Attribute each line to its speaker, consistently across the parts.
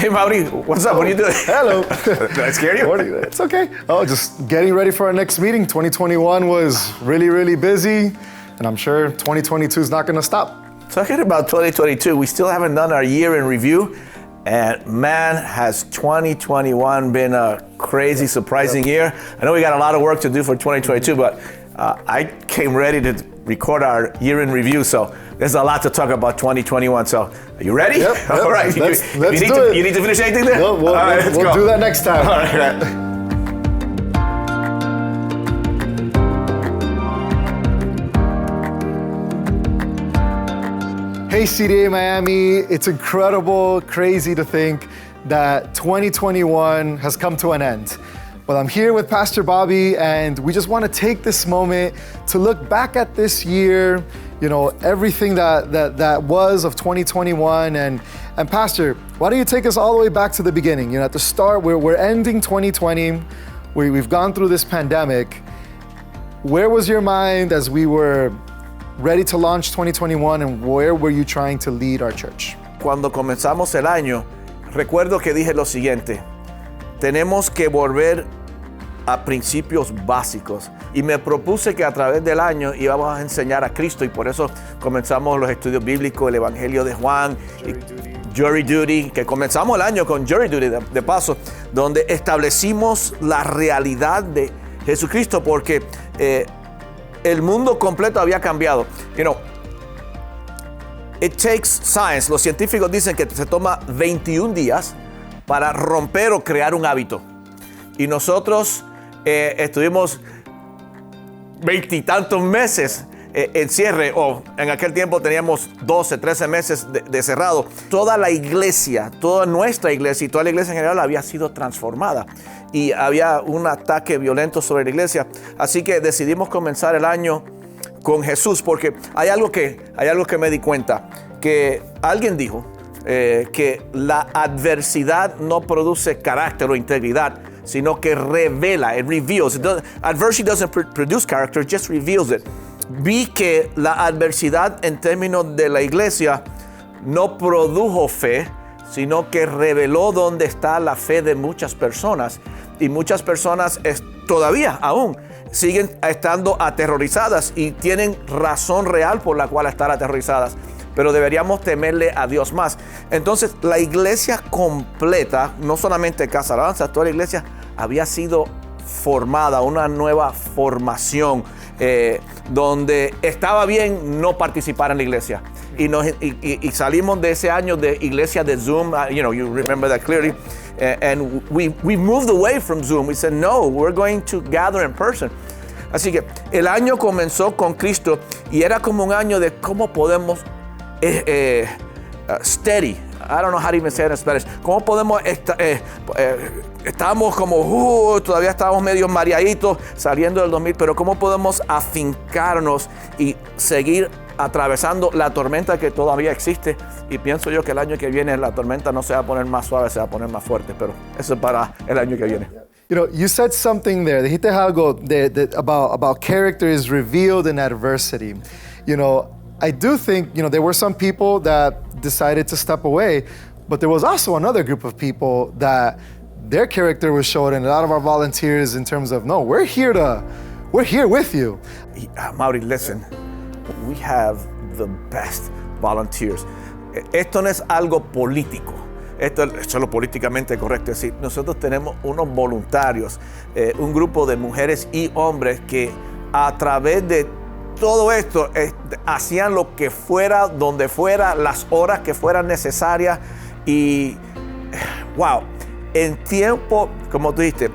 Speaker 1: Hey, Mauri, what's up? What are you doing?
Speaker 2: Hello.
Speaker 1: Did I scare you?
Speaker 2: Morning. It's okay. Oh, just getting ready for our next meeting. 2021 was really, really busy, and I'm sure 2022 is not going to stop.
Speaker 1: Talking about 2022, we still haven't done our year in review. And man, has 2021 been a crazy, surprising year. I know we got a lot of work to do for 2022, but I came ready to record our year in review. So there's a lot to talk about 2021. So are you ready?
Speaker 2: Yep.
Speaker 1: All right.
Speaker 2: Let's do it.
Speaker 1: You need to finish anything there?
Speaker 2: No, we'll
Speaker 1: right,
Speaker 2: we'll do that next time.
Speaker 1: All right.
Speaker 2: Hey CDA Miami, it's incredible, crazy to think that 2021 has come to an end. Well, I'm here with Pastor Bobby, and we just want to take this moment to look back at this year, you know, everything that was of 2021. And Pastor, why don't you take us all the way back to the beginning? You know, at the start, we're ending 2020, we've gone through this pandemic. Where was your mind as we were ready to launch 2021, and where were you trying to lead our church?
Speaker 1: Cuando comenzamos el año, recuerdo que dije lo siguiente: tenemos que volver a principios básicos. Y me propuse que a través del año íbamos a enseñar a Cristo, y por eso comenzamos los estudios bíblicos, el Evangelio de Juan, Jury Duty, que comenzamos el año con Jury Duty de paso, donde establecimos la realidad de Jesucristo, porque el mundo completo había cambiado. You know, it takes science. Los científicos dicen que se toma 21 días para romper o crear un hábito. Y nosotros estuvimos 20 y tantos meses en cierre, o en aquel tiempo teníamos 12, 13 meses de cerrado. Toda la iglesia, toda nuestra iglesia y toda la iglesia en general había sido transformada. Y había un ataque violento sobre la iglesia. Así que decidimos comenzar el año con Jesús, porque hay algo que me di cuenta, que alguien dijo que la adversidad no produce carácter o integridad, sino que revela, it reveals. Adversity doesn't produce character, it just reveals it. Vi que la adversidad en términos de la iglesia no produjo fe, sino que reveló dónde está la fe de muchas personas. Y muchas personas todavía aún siguen estando aterrorizadas y tienen razón real por la cual estar aterrorizadas. Pero deberíamos temerle a Dios más. Entonces la iglesia completa, no solamente Casa Alabanza, toda la iglesia había sido formada, una nueva formación, donde estaba bien no participar en la iglesia. Y salimos de ese año de iglesia de Zoom, you remember that clearly, and we moved away from Zoom. We said, no, we're going to gather in person. Así que el año comenzó con Cristo, y era como un año de cómo podemos steady. I don't know how to even say it in Spanish. ¿Cómo podemos estábamos como todavía estábamos medio mareaditos saliendo del 2000, pero cómo podemos afincarnos y seguir atravesando la tormenta que todavía existe? Y pienso yo que el año que viene la tormenta no se va a poner más suave, se va a poner más fuerte, pero eso es para el año que viene.
Speaker 2: You know, you said something there, dijiste algo about character is revealed in adversity. You know, I do think, there were some people that decided to step away, but there was also another group of people that their character was showed, and a lot of our volunteers in terms of, no, we're here with you.
Speaker 1: Mauri, listen, we have the best volunteers. Esto no es algo político. Esto es lo políticamente correcto. Es decir, nosotros tenemos unos voluntarios, un grupo de mujeres y hombres que a través de todo esto hacían lo que fuera, donde fuera, las horas que fueran necesarias. Y wow, en tiempo, como tú dijiste,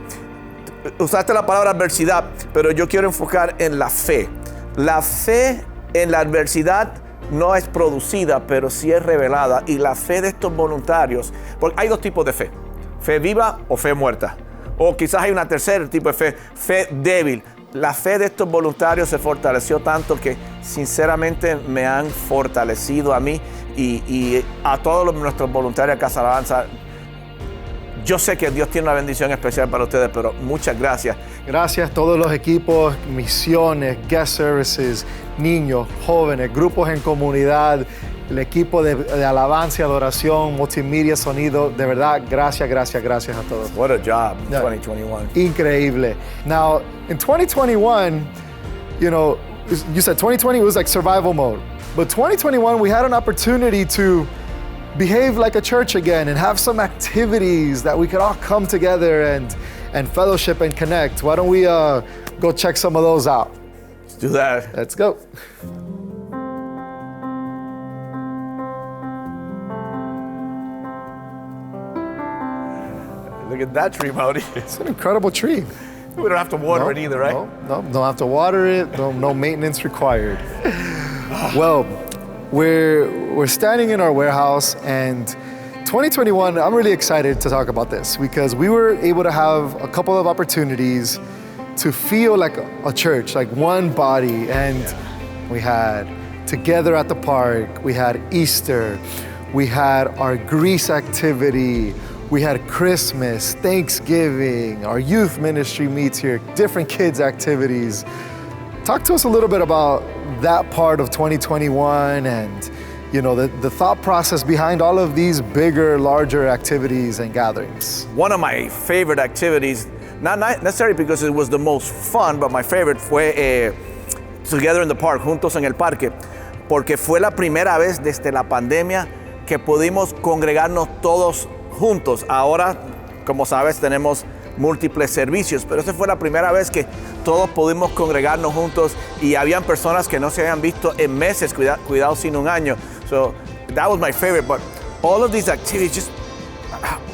Speaker 1: usaste la palabra adversidad, pero yo quiero enfocar en la fe. La fe en la adversidad no es producida, pero sí es revelada. Y la fe de estos voluntarios, porque hay dos tipos de fe: fe viva o fe muerta. O quizás hay una tercer tipo de fe débil. La fe de estos voluntarios se fortaleció tanto que sinceramente me han fortalecido a mí y a todos nuestros voluntarios de Casa Alabanza. Yo sé que Dios tiene una bendición especial para ustedes, pero muchas gracias.
Speaker 2: Gracias a todos los equipos, misiones, guest services, niños, jóvenes, grupos en comunidad. el equipo de alabanza y adoración, multimedia, sonido. De verdad, gracias a todos.
Speaker 1: What a job in
Speaker 2: Yeah.
Speaker 1: 2021.
Speaker 2: Increíble. Now, in 2021, you said 2020 was like survival mode. But 2021, we had an opportunity to behave like a church again and have some activities that we could all come together and fellowship and connect. Why don't we go check some of those out?
Speaker 1: Let's do that.
Speaker 2: Let's go.
Speaker 1: Look at that tree, Mauri.
Speaker 2: It's an incredible tree.
Speaker 1: We don't have to water it either, right?
Speaker 2: No, don't have to water it. No maintenance required. Well, we're standing in our warehouse, and 2021, I'm really excited to talk about this because we were able to have a couple of opportunities to feel like a church, like one body. And we had Together at the Park, we had Easter, we had our Greece activity, we had Christmas, Thanksgiving, our youth ministry meets here, different kids activities. Talk to us a little bit about that part of 2021 and the thought process behind all of these bigger, larger activities and gatherings.
Speaker 1: One of my favorite activities, not necessarily because it was the most fun, but my favorite fue Together in the Park, Juntos en el Parque, porque fue la primera vez desde la pandemia que pudimos congregarnos todos juntos. Ahora, como sabes, tenemos múltiples servicios, pero esa fue la primera vez que todos pudimos congregarnos juntos y habían personas que no se habían visto en meses, cuidado sin un año. So that was my favorite, but all of these activities just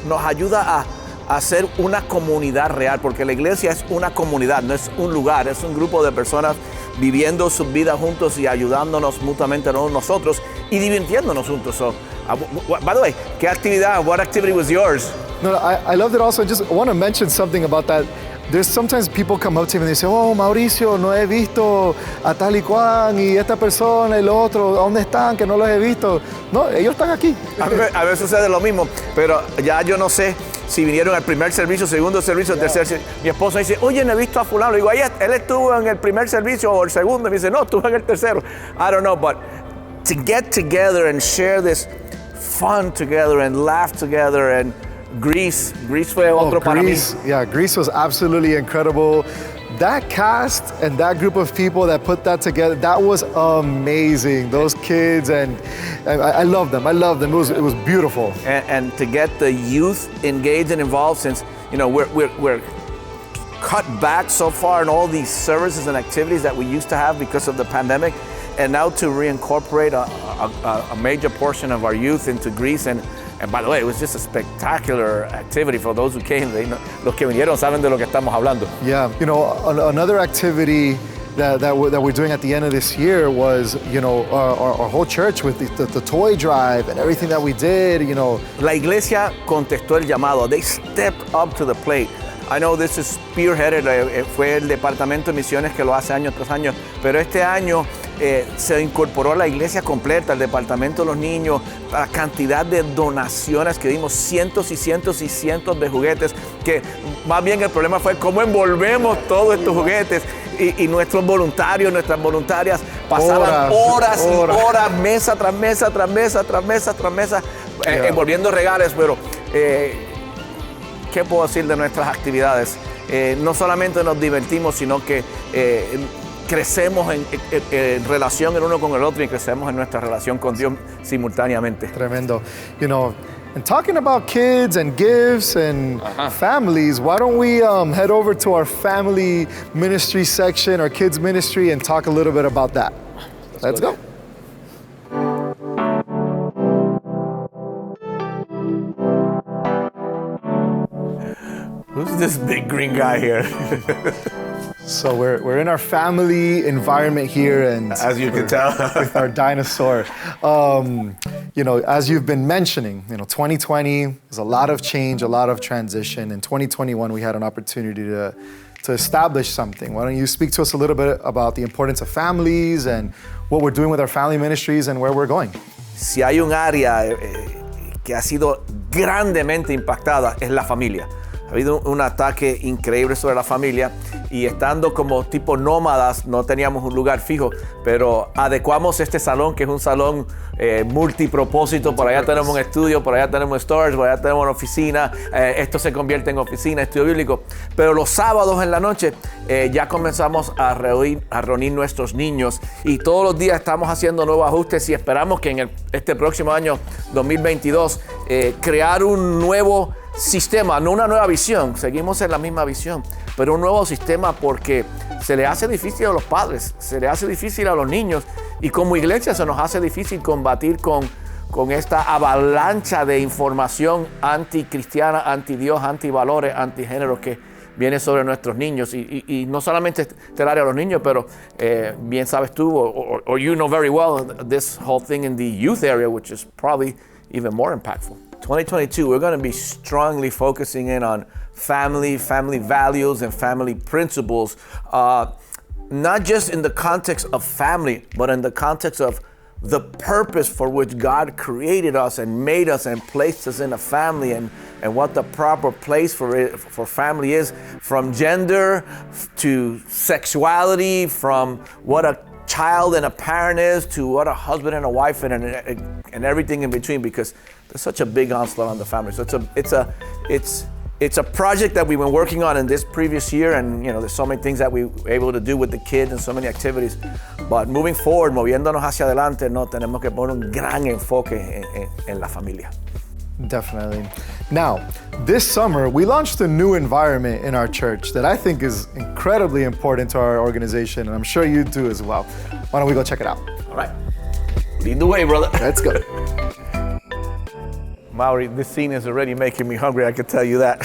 Speaker 1: nos ayuda a ser una comunidad real, porque la iglesia es una comunidad, no es un lugar, es un grupo de personas viviendo sus vidas juntos y ayudándonos mutuamente a nosotros y divirtiéndonos juntos. So, by the way, ¿qué actividad? What activity was yours?
Speaker 2: No, I loved it also. Just want to mention something about that. There's sometimes people come up to me and they say, oh, Mauricio, no he visto a tal y cual, y esta persona, el otro, ¿dónde están? Que no los he visto. No, ellos están aquí.
Speaker 1: A veces sucede lo mismo, pero ya yo no sé si vinieron al primer servicio, segundo servicio, tercer servicio. Mi esposa dice, oye, no he visto a fulano. Le digo, él estuvo en el primer servicio o el segundo. Y me dice, no, estuvo en el tercero. I don't know, but to get together and share this fun together and laugh together and Greece fue otro para mí.
Speaker 2: Yeah, Greece was absolutely incredible. That cast and that group of people that put that together, that was amazing. Those kids, and I love them. It was beautiful.
Speaker 1: And to get the youth engaged and involved, since we're cut back so far in all these services and activities that we used to have because of the pandemic, and now to reincorporate a major portion of our youth into Greece. And by the way, it was just a spectacular activity for those who came. Los que vinieron saben de lo que estamos hablando.
Speaker 2: Yeah, another activity that we're doing at the end of this year was, our whole church with the toy drive and everything that we did,
Speaker 1: La iglesia contestó el llamado. They stepped up to the plate. I know this is spearheaded, fue el Departamento de Misiones que lo hace año tras año, pero este año se incorporó la iglesia completa, el Departamento de los Niños, la cantidad de donaciones que dimos, cientos y cientos y cientos de juguetes, que más bien el problema fue cómo envolvemos todos estos juguetes y nuestros voluntarios, nuestras voluntarias pasaban horas y horas, mesa tras mesa, tras mesa, tras mesa, tras mesa, envolviendo regales, pero ¿qué puedo decir de nuestras actividades? No solamente nos divertimos, sino que crecemos en relación el uno con el otro y crecemos en nuestra relación con Dios simultáneamente.
Speaker 2: Tremendo. And talking about kids and gifts and families, why don't we head over to our family ministry section, our kids ministry, and talk a little bit about that. Let's go.
Speaker 1: Who's this big green guy here?
Speaker 2: So we're in our family environment here, and
Speaker 1: as you can tell,
Speaker 2: with our dinosaur. As you've been mentioning, 2020 was a lot of change, a lot of transition. In 2021, we had an opportunity to establish something. Why don't you speak to us a little bit about the importance of families and what we're doing with our family ministries and where we're going?
Speaker 1: Si hay un área que ha sido grandemente impactada es la familia. ha habido un ataque increíble sobre la familia y estando como tipo nómadas, no teníamos un lugar fijo, pero adecuamos este salón, que es un salón multipropósito. Por allá tenemos un estudio, por allá tenemos storage, por allá tenemos una oficina. Esto se convierte en oficina, estudio bíblico. Pero los sábados en la noche ya comenzamos a reunir nuestros niños y todos los días estamos haciendo nuevos ajustes y esperamos que en este próximo año 2022 crear un nuevo sistema, no una nueva visión, seguimos en la misma visión, pero un nuevo sistema porque se le hace difícil a los padres, se le hace difícil a los niños y como iglesia se nos hace difícil combatir con esta avalancha de información anticristiana, anti-Dios, anti-valores, anti-género que viene sobre nuestros niños y no solamente el área de los niños, pero bien sabes tú, or you know very well, this whole thing in the youth area, which is probably even more impactful. 2022, we're going to be strongly focusing in on family values and family principles, not just in the context of family, but in the context of the purpose for which God created us and made us and placed us in a family and what the proper place for family is, from gender to sexuality, from what a child and a parent is to what a husband and a wife and everything in between, because there's such a big onslaught on the family. So it's a project that we've been working on in this previous year, and there's so many things that we were able to do with the kids and so many activities. But moving forward, moviéndonos hacia adelante, tenemos que poner un gran enfoque en la familia.
Speaker 2: Definitely. Now, this summer, we launched a new environment in our church that I think is incredibly important to our organization, and I'm sure you do as well. Why don't we go check it out?
Speaker 1: All right. Lead the way, brother.
Speaker 2: Let's go.
Speaker 1: Mauri, this scene is already making me hungry, I can tell you that.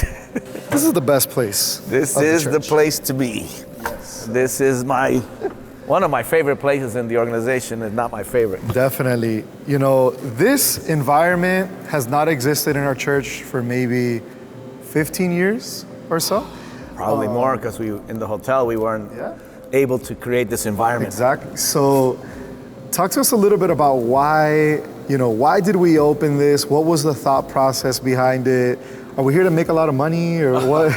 Speaker 2: This is the best place.
Speaker 1: This is the place to be. Yes. This is one of my favorite places in the organization, if not my favorite.
Speaker 2: Definitely. This environment has not existed in our church for maybe 15 years or so.
Speaker 1: Probably more, because in the hotel we weren't able to create this environment.
Speaker 2: Exactly. So talk to us a little bit about why did we open this? What was the thought process behind it? Are we here to make a lot of money, or what?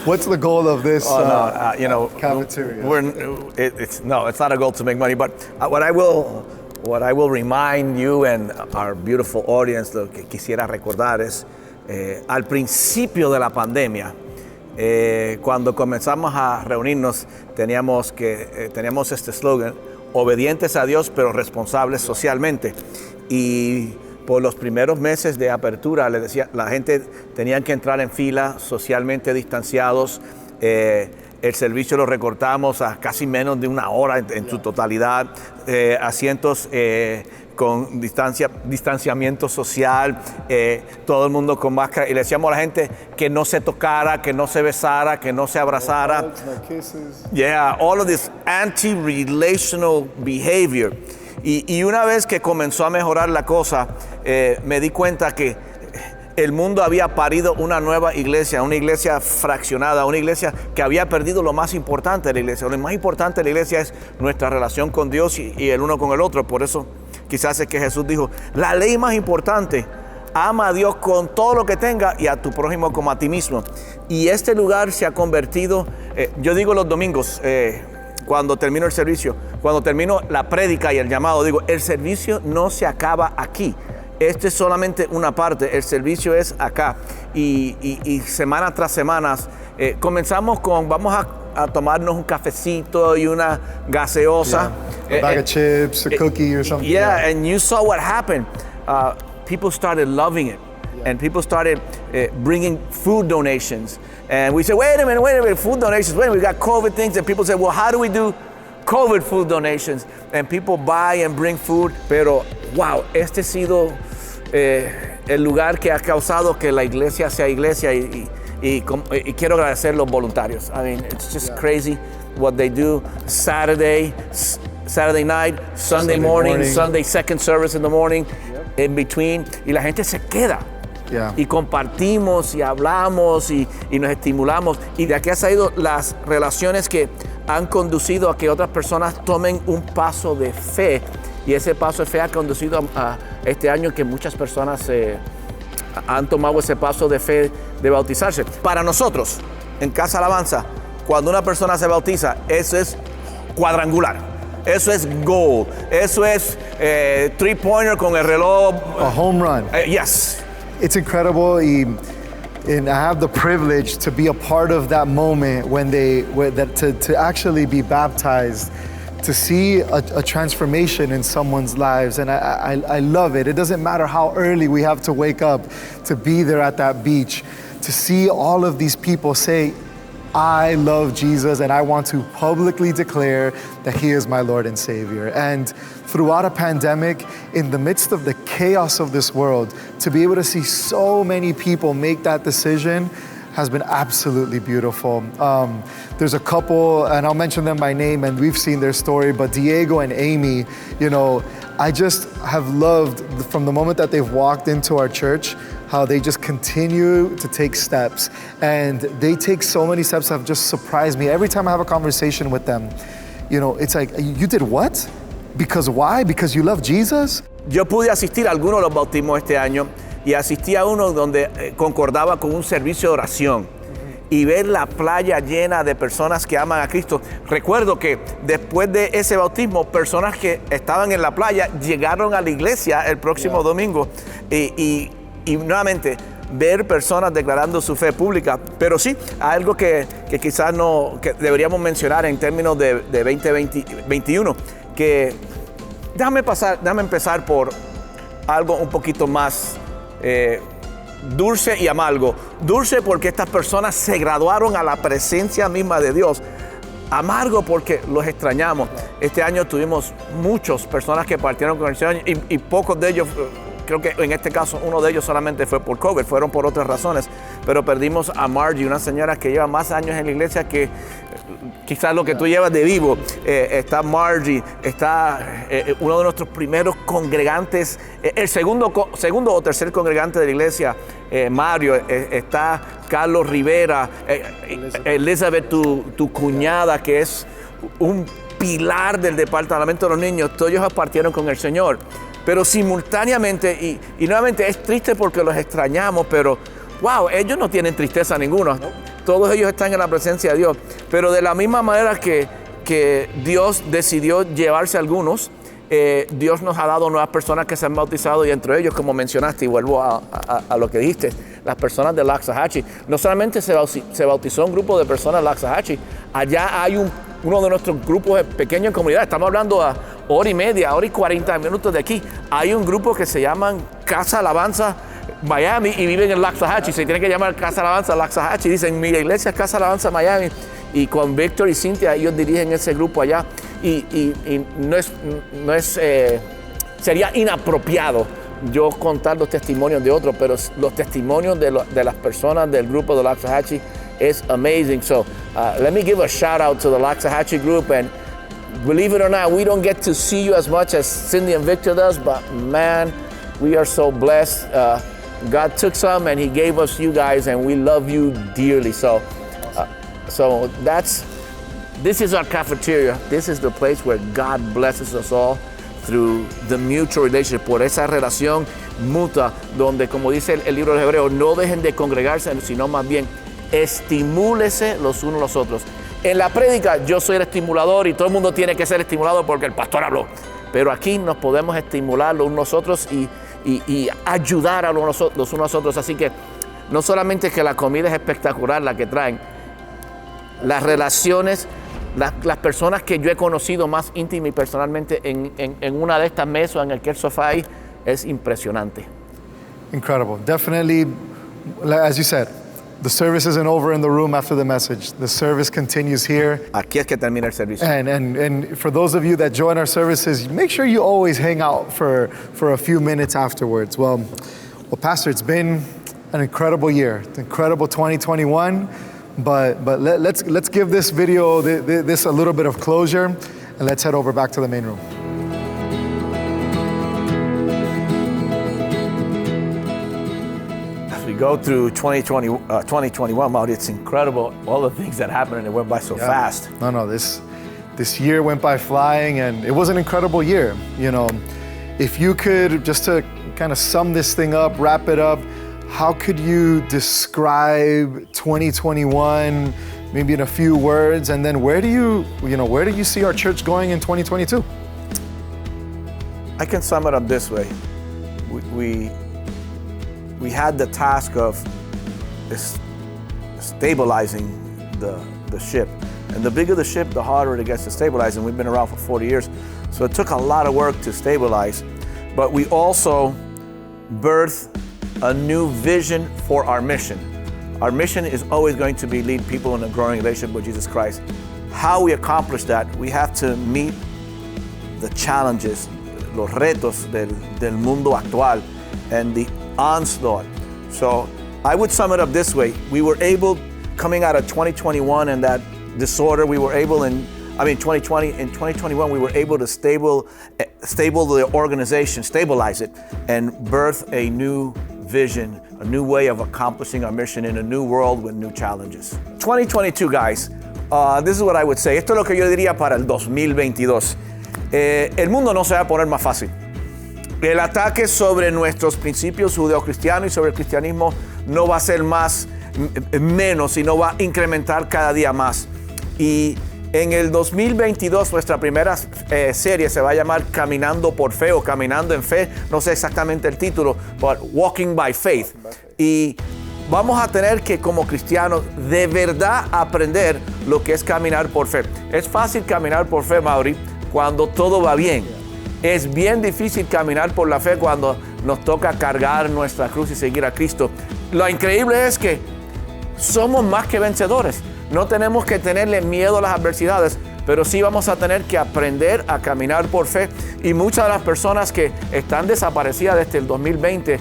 Speaker 2: What's the goal of this cafeteria?
Speaker 1: It's not a goal to make money. But what I will remind you and our beautiful audience, lo que quisiera recordar es al principio de la pandemia, cuando comenzamos a reunirnos, teníamos este slogan: obedientes a Dios, pero responsables socialmente. Y por los primeros meses de apertura, les decía, la gente tenía que entrar en fila, socialmente distanciados. El servicio lo recortamos a casi menos de una hora en su totalidad. Asientos con distanciamiento social, todo el mundo con máscara. Y le decíamos a la gente que no se tocara, que no se besara, que no se abrazara. Yeah, all of this anti-relational behavior. Y una vez que comenzó a mejorar la cosa, me di cuenta que el mundo había parido una nueva iglesia, una iglesia fraccionada, una iglesia que había perdido lo más importante de la iglesia. Lo más importante de la iglesia es nuestra relación con Dios y el uno con el otro. Por eso quizás es que Jesús dijo, la ley más importante, ama a Dios con todo lo que tenga y a tu prójimo como a ti mismo. Y este lugar se ha convertido, yo digo los domingos, cuando termino el servicio, cuando termino la prédica y el llamado, digo, el servicio no se acaba aquí. Este es solamente una parte, el servicio es acá. Y semana tras semana comenzamos con, vamos a tomarnos un cafecito y una gaseosa.
Speaker 2: Yeah. A bag of chips, a cookie or something.
Speaker 1: Yeah, and you saw what happened. People started loving it. Yeah. And people started bringing food donations. And we said, wait a minute, food donations. Wait a minute, we got COVID things. And people said, well, how do we do COVID food donations? And people buy and bring food. Pero, wow, este ha sido el lugar que ha causado que la iglesia sea iglesia. Y quiero agradecer a los voluntarios. I mean, it's just crazy what they do. Saturday night, Sunday morning, Sunday second service in the morning, in between. Y la gente se queda.
Speaker 2: Yeah.
Speaker 1: Y compartimos y hablamos y nos estimulamos. Y de aquí han salido las relaciones que han conducido a que otras personas tomen un paso de fe. Y ese paso de fe ha conducido a este año que muchas personas han tomado ese paso de fe de bautizarse. Para nosotros, en Casa Alabanza, cuando una persona se bautiza, eso es cuadrangular. Eso es goal. Eso es three-pointer con el reloj.
Speaker 2: A home run.
Speaker 1: Yes.
Speaker 2: It's incredible, and I have the privilege to be a part of that moment to actually be baptized, to see a transformation in someone's lives, and I love it. It doesn't matter how early we have to wake up to be there at that beach, to see all of these people say, I love Jesus and I want to publicly declare that He is my Lord and Savior. And throughout a pandemic, in the midst of the chaos of this world, to be able to see so many people make that decision has been absolutely beautiful. There's a couple, and I'll mention them by name, and we've seen their story, but Diego and Amy, I just have loved from the moment that they've walked into our church, how they just continue to take steps. And they take so many steps that have just surprised me. Every time I have a conversation with them, it's like, you did what? Because why? Because you love Jesus?
Speaker 1: Yo pude asistir a algunos de los bautismos este año y asistí a uno donde concordaba con un servicio de oración y ver la playa llena de personas que aman a Cristo. Recuerdo que después de ese bautismo, personas que estaban en la playa llegaron a la iglesia el próximo domingo y nuevamente ver personas declarando su fe pública. Pero sí, algo que quizás que deberíamos mencionar en términos de 2021, que déjame empezar por algo un poquito más dulce y amargo. Dulce porque estas personas se graduaron a la presencia misma de Dios. Amargo porque los extrañamos. Este año tuvimos muchas personas que partieron con el Señor y pocos de ellos, creo que en este caso uno de ellos solamente fue por COVID, fueron por otras razones, pero perdimos a Margie, una señora que lleva más años en la iglesia que quizás lo que tú llevas de vivo. Está Margie, está uno de nuestros primeros congregantes, el segundo o tercer congregante de la iglesia, Mario, está Carlos Rivera, Elizabeth, tu cuñada, que es un pilar del departamento de los niños. Todos ellos partieron con el Señor. Pero simultáneamente, y nuevamente es triste porque los extrañamos, pero wow, ellos no tienen tristeza ninguna. Todos ellos están en la presencia de Dios. Pero de la misma manera que Dios decidió llevarse a algunos, Dios nos ha dado nuevas personas que se han bautizado, y entre ellos, como mencionaste, y vuelvo a lo que dijiste, las personas de Laxahachi. No solamente se bautizó un grupo de personas de Laxahachi, allá hay uno de nuestros grupos pequeños en comunidad. Estamos hablando a hora y media, hora y 40 minutos de aquí. Hay un grupo que se llaman Casa Alabanza Miami y viven en Laxahachi. Se tiene que llamar Casa Alabanza Laxahachi. Dicen, mi iglesia es Casa Alabanza Miami. Y con Víctor y Cintia, ellos dirigen ese grupo allá. Y sería inapropiado yo contar los testimonios de otros, pero los testimonios de las personas del grupo de Laxahachi is amazing. So let me give a shout out to the Laxahachi group, and believe it or not, we don't get to see you as much as Cindy and Victor does, but man, we are so blessed. God took some and He gave us you guys, and we love you dearly. So this is our cafeteria. This is the place where God blesses us all through the mutual relationship, por esa relación mutua, donde, como dice el libro de Hebreos, no dejen de congregarse, sino más bien estimúlese los unos a los otros. En la prédica yo soy el estimulador y todo el mundo tiene que ser estimulado porque el pastor habló. Pero aquí nos podemos estimular los unos a los otros y ayudar a los unos a los otros. Así que no solamente que la comida es espectacular la que traen, las relaciones, las personas que yo he conocido más íntima y personalmente en una de estas mesas, en aquel sofá ahí, es impresionante.
Speaker 2: Incredible. Definitely, as you said, the service isn't over in the room after the message. The service continues here.
Speaker 1: Aquí es que termina el servicio.
Speaker 2: And for those of you that join our services, make sure you always hang out for a few minutes afterwards. Well, Pastor, it's been an incredible year, incredible 2021. But let's give this video this a little bit of closure, and let's head over back to the main room.
Speaker 1: As we go through 2021, Mauri, it's incredible all the things that happened, and it went by so fast.
Speaker 2: No, this year went by flying, and it was an incredible year. If you could, just to kind of sum this thing up, wrap it up, how could you describe 2021, maybe in a few words, and then where do you see our church going in 2022?
Speaker 1: I can sum it up this way. We had the task of stabilizing the ship. And the bigger the ship, the harder it gets to stabilize. And we've been around for 40 years. So it took a lot of work to stabilize. But we also birthed a new vision for our mission. Our mission is always going to be lead people in a growing relationship with Jesus Christ. How we accomplish that, we have to meet the challenges, los retos del mundo actual and the onslaught. So I would sum it up this way. We were able, coming out of 2021 and that disorder, we were able in 2021, we were able to stable the organization, stabilize it, and birth a new vision, a new way of accomplishing our mission in a new world with new challenges. 2022, guys, this is what I would say. Esto es lo que yo diría para el 2022. El mundo no se va a poner más fácil. El ataque sobre nuestros principios judeocristianos y sobre el cristianismo no va a ser menos, sino va a incrementar cada día más. Y en el 2022 nuestra primera serie se va a llamar Caminando por Fe o Caminando en Fe, no sé exactamente el título, but Walking by Faith. Y vamos a tener que como cristianos de verdad aprender lo que es caminar por fe. Es fácil caminar por fe, Mauri, cuando todo va bien. Es bien difícil caminar por la fe cuando nos toca cargar nuestra cruz y seguir a Cristo. Lo increíble es que somos más que vencedores. No tenemos que tenerle miedo a las adversidades, pero sí vamos a tener que aprender a caminar por fe. Y muchas de las personas que están desaparecidas desde el 2020,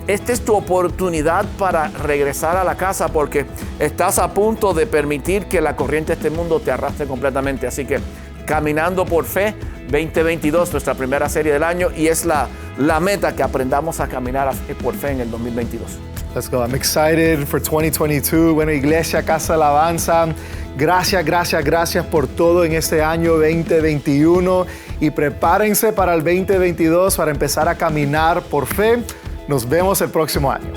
Speaker 1: esta es tu oportunidad para regresar a la casa porque estás a punto de permitir que la corriente de este mundo te arrastre completamente. Así que Caminando por Fe 2022, nuestra primera serie del año, y es la meta que aprendamos a caminar por fe en el 2022.
Speaker 2: Let's go. I'm excited for 2022. Bueno, Iglesia, Casa Alabanza, gracias por todo en este año 2021 y prepárense para el 2022 para empezar a caminar por fe. Nos vemos el próximo año.